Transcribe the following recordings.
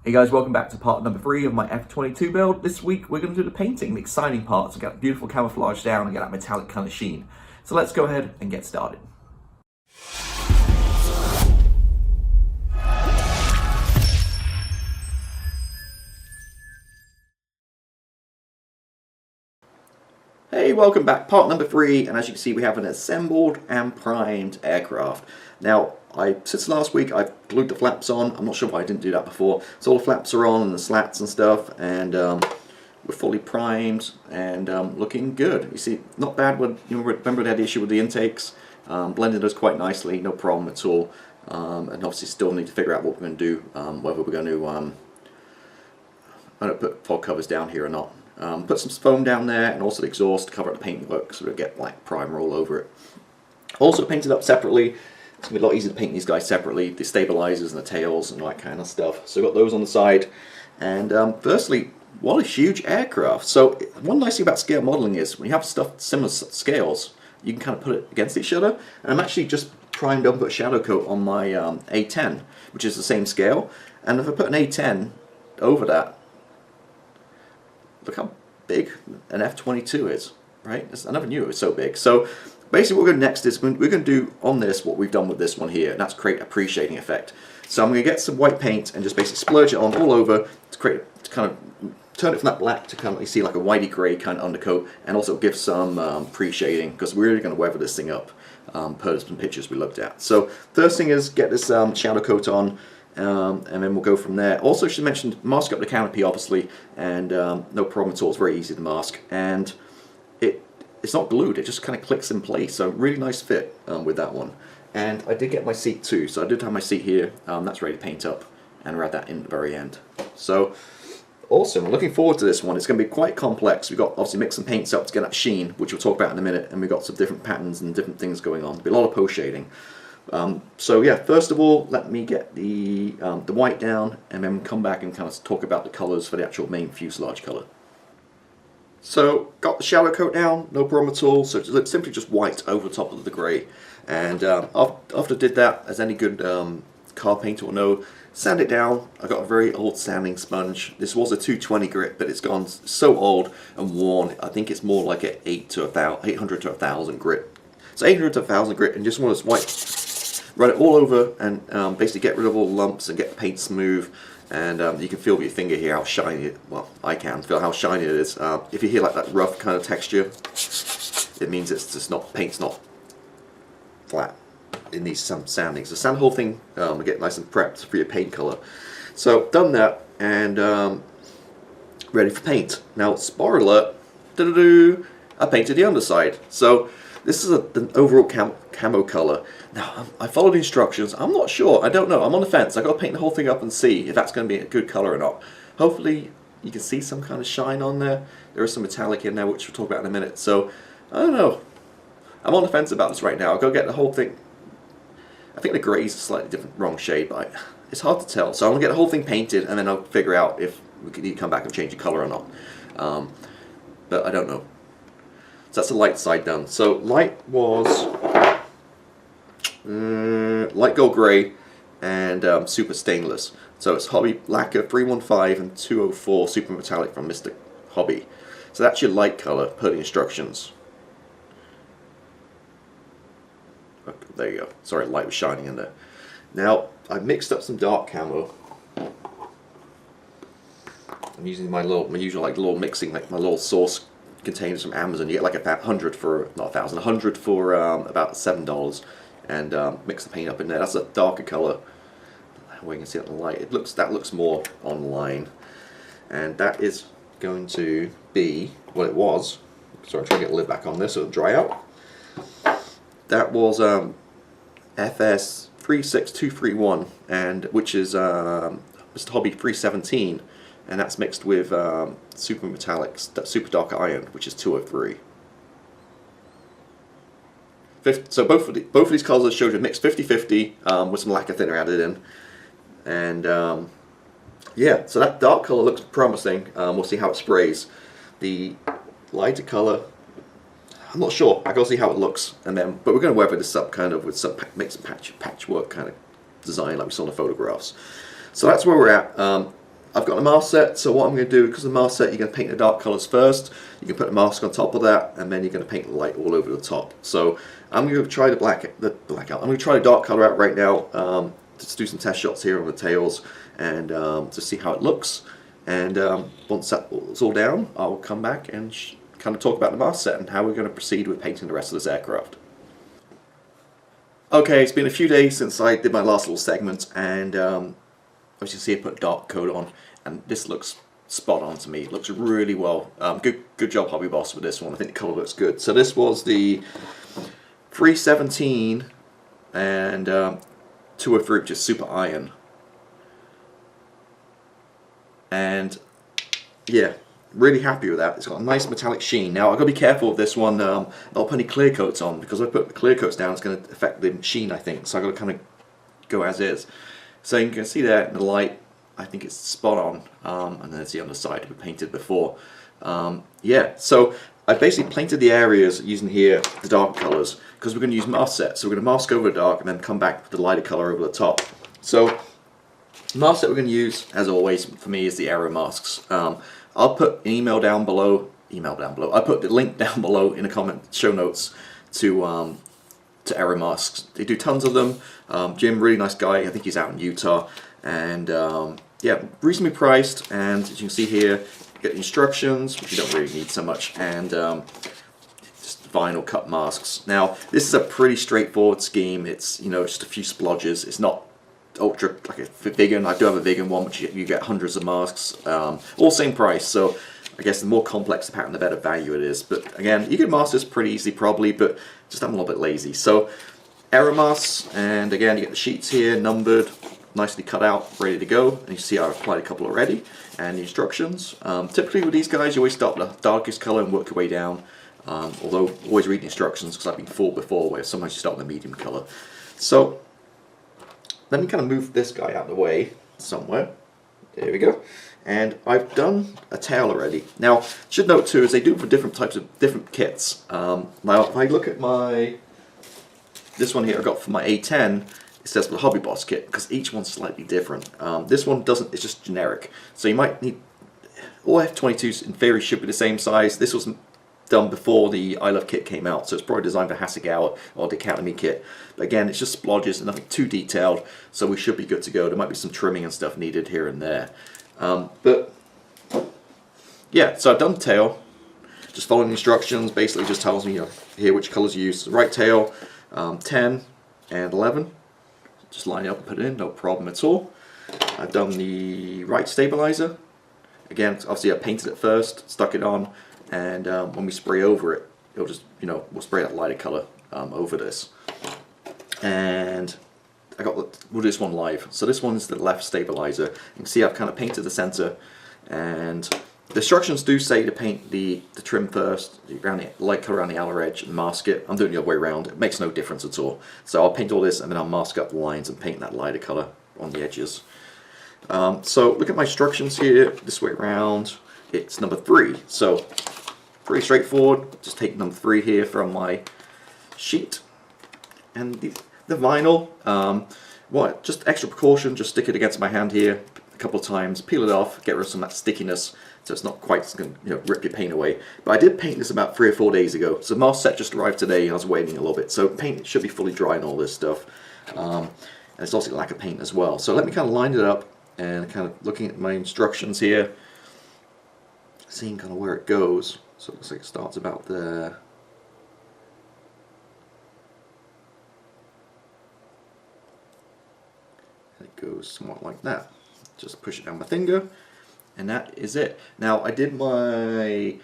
Hey guys, welcome back to part number 3 of my F-22 build. This week we're going to do the painting, the exciting parts, and get beautiful camouflage down and get that metallic kind of sheen. So let's go ahead and get started. Hey, welcome back, part number 3, and as you can see we have an assembled and primed aircraft. Now, since last week I've glued the flaps on. I'm not sure why I didn't do that before. So all the flaps are on and the slats and stuff, and we're fully primed and looking good. You see, not bad. When you remember we had the issue with the intakes, blended those quite nicely, no problem at all. And obviously still need to figure out what we're going to do, whether we're going to I don't put fog covers down here or not. Put some foam down there and also the exhaust to cover up the paintwork so we don't get black primer all over it. Also painted up separately. It's going to be a lot easier to paint these guys separately, the stabilizers and the tails and all that kind of stuff. So we've got those on the side. And firstly, what a huge aircraft. So one nice thing about scale modeling is when you have stuff similar scales, you can kind of put it against each other. And I'm actually just primed up and put a shadow coat on my A10, which is the same scale. And if I put an A10 over that, look how big an F-22 is, right? I never knew it was so big. So basically what we're going to next is we're going to do on this what we've done with this one here, and that's create a pre-shading effect. So I'm going to get some white paint and just basically splurge it on all over to kind of turn it from that black to kind of see like a whitey grey kind of undercoat, and also give some pre-shading because we're really going to weather this thing up per some pictures we looked at. So first thing is get this shadow coat on. And then we'll go from there. Also, she mentioned mask up the canopy, obviously, and no problem at all. It's very easy to mask, and it's not glued. It just kind of clicks in place. So really nice fit with that one. And I did get my seat too. So I did have my seat here. That's ready to paint up, and we'll add that in at the very end. So awesome. I'm looking forward to this one. It's going to be quite complex. We've got obviously mix some paints up to get that sheen, which we'll talk about in a minute, and we've got some different patterns and different things going on. There'll be a lot of post shading. So yeah, first of all, let me get the white down, and then come back and kind of talk about the colours for the actual main fuselage colour. So got the shadow coat down, no problem at all. So it's simply just white over the top of the grey. And after I did that, as any good car painter will know, sand it down. I got a very old sanding sponge. This was a 220 grit, but it's gone so old and worn. I think it's more like an 800 to 1,000 grit. So 800 to 1,000 grit, and just want this white. Run it all over and basically get rid of all the lumps and get the paint smooth, and you can feel with your finger here how shiny it, well, I can feel how shiny it is. If you hear like that rough kind of texture, it means it's just not, paint's not flat. It needs some sanding. So sand the whole thing to get nice and prepped for your paint color. So done that, and ready for paint. Now, spoiler alert, I painted the underside. So this is an overall camo color. Now, I followed the instructions. I'm not sure. I don't know. I'm on the fence. I've got to paint the whole thing up and see if that's going to be a good color or not. Hopefully, you can see some kind of shine on there. There is some metallic in there, which we'll talk about in a minute. So, I don't know. I'm on the fence about this right now. I've got to get the whole thing. I think the grey is a slightly different, wrong shade, but it's hard to tell. So I'm going to get the whole thing painted, and then I'll figure out if we can come back and change the color or not. But I don't know. So that's the light side done. So light was light gold grey and super stainless. So it's Hobby Lacquer 315 and 204 super metallic from Mr. Hobby. So that's your light color per the instructions. Okay, there you go. Sorry, light was shining in there. Now I mixed up some dark camo. I'm using my usual like little mixing, like my little sauce containers from Amazon. You get like 100 for, not 1,000, 100 for about $7, and mix the paint up in there. That's a darker color. Where you can see it in the light, that looks more online, and that is going to be what it was. Sorry, I'm trying to get the lid back on this so it'll dry out. That was FS 36231, and which is Mr. Hobby 317. And that's mixed with super metallics, super dark iron, which is 203. So both of these colours I showed you mixed 50-50 with some lacquer thinner added in, and yeah. So that dark colour looks promising. We'll see how it sprays. The lighter colour, I'm not sure. I gotta see how it looks, and then but we're gonna weather this up kind of with some make some patchwork kind of design like we saw in the photographs. So that's where we're at. I've got a mask set, so what I'm going to do, because the mask set, you're going to paint the dark colours first. You can put the mask on top of that, and then you're going to paint the light all over the top. So I'm going to try the blackout. I'm going to try the dark colour out right now. Just do some test shots here on the tails, and to see how it looks. And once that's all down, I'll come back and kind of talk about the mask set and how we're going to proceed with painting the rest of this aircraft. Okay, it's been a few days since I did my last little segment, and as you can see, I put dark coat on, and this looks spot on to me. It looks really well. Good job, HobbyBoss, with this one. I think the colour looks good. So this was the 317 and 203, which is super iron. And yeah, really happy with that. It's got a nice metallic sheen. Now I've got to be careful with this one. I'll put any clear coats on, because if I put the clear coats down, it's going to affect the sheen, I think. So I've got to kind of go as is. So you can see there in the light, I think it's spot on. And then there's the underside we painted before. Yeah, so I basically painted the areas using here the dark colours, because we're going to use mask sets. So we're going to mask over the dark and then come back with the lighter colour over the top. So the mask that we're going to use, as always, for me is the Aero Masks. I'll put an email down below. I'll put the link down below in the comment show notes to Aero Masks. They do tons of them. Jim, really nice guy. I think he's out in Utah, and yeah, reasonably priced. And as you can see here, you get the instructions, which you don't really need so much, and just vinyl cut masks. Now, this is a pretty straightforward scheme. It's just a few splodges. It's not ultra like a vegan. I do have a vegan one, which you get hundreds of masks, all same price. So I guess the more complex the pattern, the better value it is. But again, you can mask this pretty easily probably, but just I'm a little bit lazy. So AeroMasks, and again you get the sheets here numbered, nicely cut out, ready to go. And you see I've applied a couple already, and the instructions. Typically with these guys, you always start with the darkest color and work your way down. Although always read the instructions, because I've been fooled before where sometimes you start with the medium color. So let me kind of move this guy out of the way somewhere. There we go. And I've done a tail already. Now, should note too, is they do for different types of different kits. Now, if I look at this one here I got for my A10, it says for the HobbyBoss kit, because each one's slightly different. This one doesn't, it's just generic. So you might need, all F-22s in theory should be the same size. This was done before the I Love kit came out, so it's probably designed for Hasegawa or the Academy kit. But again, it's just splodges and nothing too detailed, so we should be good to go. There might be some trimming and stuff needed here and there. But yeah, so I've done the tail, just following the instructions. Basically just tells me here which colors you use. The right tail, 10 and 11. Just line it up and put it in, no problem at all. I've done the right stabilizer. Again, obviously I painted it first, stuck it on, and when we spray over it, it'll just, we'll spray that lighter color over this. And we'll do this one live. So this one is the left stabilizer. You can see I've kind of painted the center, and the instructions do say to paint the trim first, around the light color around the outer edge, and mask it. I'm doing the other way around. It makes no difference at all. So I'll paint all this, and then I'll mask up the lines and paint that lighter color on the edges. So look at my instructions here. This way around, it's number 3. So pretty straightforward. Just take number 3 here from my sheet, and the vinyl. Just extra precaution. Just stick it against my hand here a couple of times. Peel it off. Get rid of some of that stickiness, so it's not quite going to rip your paint away. But I did paint this about 3 or 4 days ago. So the mask set just arrived today, and I was waiting a little bit. So paint should be fully dry and all this stuff. And it's also lack of paint as well. So let me kind of line it up, and kind of looking at my instructions here, seeing kind of where it goes. So it looks like it starts about there. And it goes somewhat like that. Just push it down my finger, and that is it. Now I did my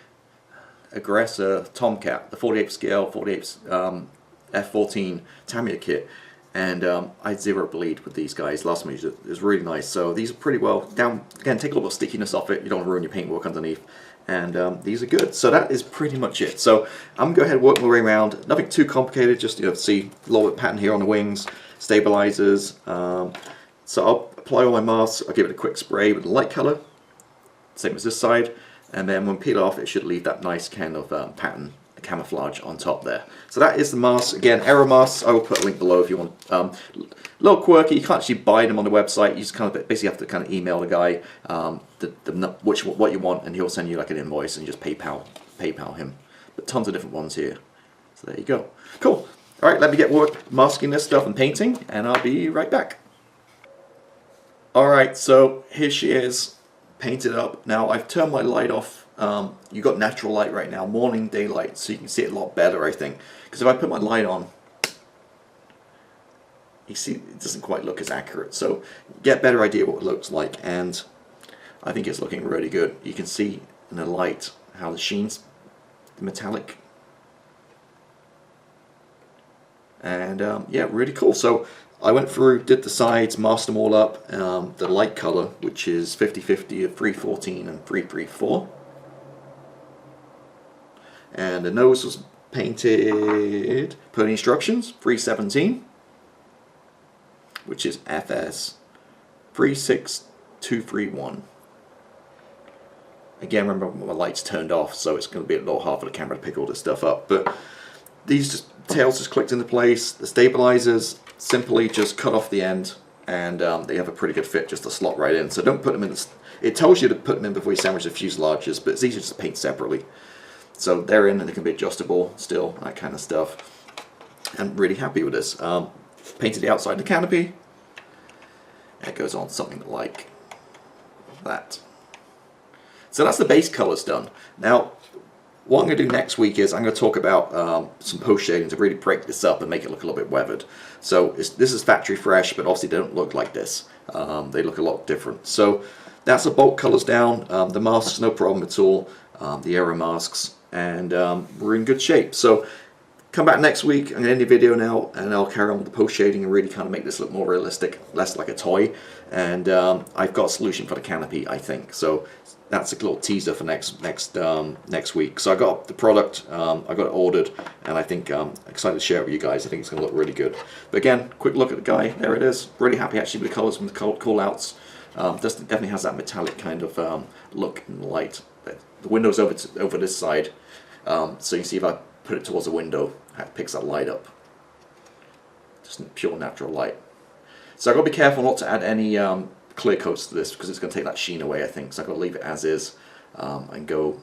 Aggressor Tomcat, the 48th scale, 48th F-14 Tamiya kit, and I had 0 bleed with these guys. Last time I used it, it was really nice. So these are pretty well down. Again, take a little stickiness off it. You don't want to ruin your paintwork underneath. And these are good. So that is pretty much it. So I'm going to go ahead and work my way around. Nothing too complicated. Just see a little bit of pattern here on the wings, stabilizers. So I'll apply all my masks. I'll give it a quick spray with the light color, same as this side. And then when peel off, it should leave that nice kind of pattern camouflage on top there. So that is the mask. Again, AeroMasks. I will put a link below if you want. A little quirky. You can't actually buy them on the website. You just kind of basically have to kind of email the guy what you want, and he'll send you like an invoice, and you just PayPal him. But tons of different ones here. So there you go. Cool. All right, let me get work masking this stuff and painting, and I'll be right back. All right, so here she is, painted up. Now I've turned my light off. You've got natural light right now, morning daylight, so you can see it a lot better, I think. Because if I put my light on, you see it doesn't quite look as accurate. So you get a better idea what it looks like, and I think it's looking really good. You can see in the light how the sheen's the metallic. And yeah, really cool. So I went through, did the sides, masked them all up. The light color, which is 50-50 of 314 and 334. And the nose was painted, per the instructions, 317, which is FS 36231. Again, remember my light's turned off, so it's going to be a little hard for the camera to pick all this stuff up. But these tails just clicked into place. The stabilizers simply just cut off the end, and they have a pretty good fit just to slot right in. So don't put them in the... It tells you to put them in before you sandwich the fuselages, but it's easier to paint separately. So they're in, and they can be adjustable still, that kind of stuff. I'm really happy with this. Painted the outside of the canopy. And it goes on something like that. So that's the base colors done. Now, what I'm going to do next week is I'm going to talk about some post shading to really break this up and make it look a little bit weathered. So this is factory fresh, but obviously they don't look like this. They look a lot different. So that's the bulk colors down. The masks, no problem at all. The Aero Masks, and we're in good shape. So come back next week. I'm going to end the video now, and I'll carry on with the post shading and really kind of make this look more realistic, less like a toy. And I've got a solution for the canopy, I think. So that's a little teaser for next week. So I got the product, I got it ordered, and I think I'm excited to share it with you guys. I think it's going to look really good. But again, quick look at the guy. There it is. Really happy actually with the colors and the call outs. Definitely has that metallic kind of look and light. The window's over this side, so you see if I put it towards the window, it picks that light up. Just pure natural light. So I've got to be careful not to add any clear coats to this, because it's going to take that sheen away, I think. So I've got to leave it as is and go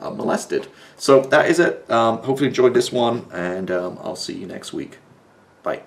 molested. So that is it. Hopefully you enjoyed this one, and I'll see you next week. Bye.